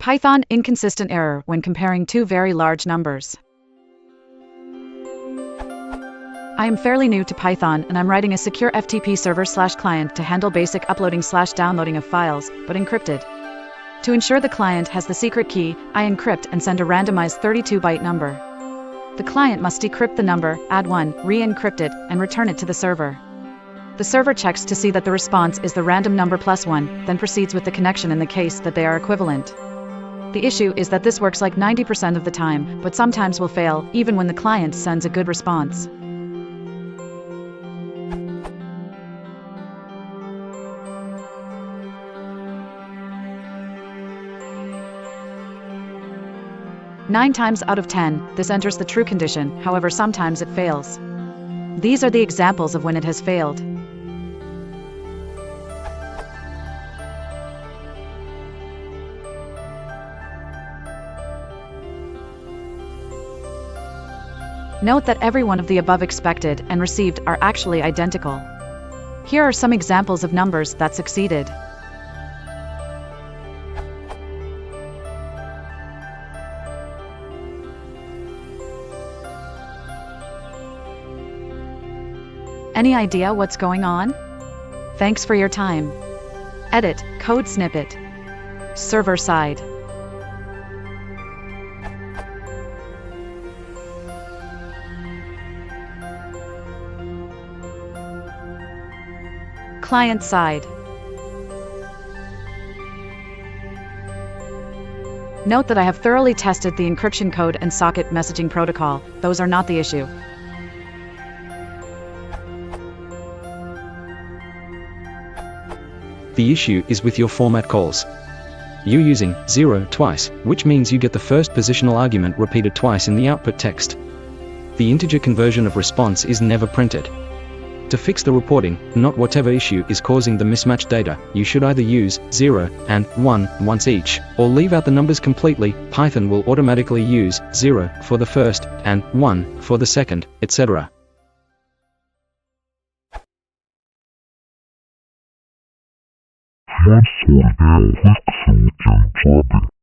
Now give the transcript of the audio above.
Python inconsistent error when comparing two very large numbers. I am fairly new to Python and I'm writing a secure FTP server/client to handle basic uploading/downloading of files, but encrypted. To ensure the client has the secret key, I encrypt and send a randomized 32-byte number. The client must decrypt the number, add one, re-encrypt it, and return it to the server. The server checks to see that the response is the random number plus one, then proceeds with the connection in the case that they are equivalent. The issue is that this works like 90% of the time, but sometimes will fail, even when the client sends a good response. Nine times out of 10, this enters the true condition, however sometimes it fails. These are the examples of when it has failed. Note that every one of the above expected and received are actually identical. Here are some examples of numbers that succeeded. Any idea what's going on? Thanks for your time. Edit, code snippet. Server side. Client side. Note that I have thoroughly tested the encryption code and socket messaging protocol. Those are not the issue. The issue is with your format calls. You're using 0 twice, which means you get the first positional argument repeated twice in the output text. The integer conversion of response is never printed. To fix the reporting, not whatever issue is causing the mismatched data, you should either use 0 and 1 once each, or leave out the numbers completely. Python will automatically use 0 for the first, and 1 for the second, etc. Once we fix it,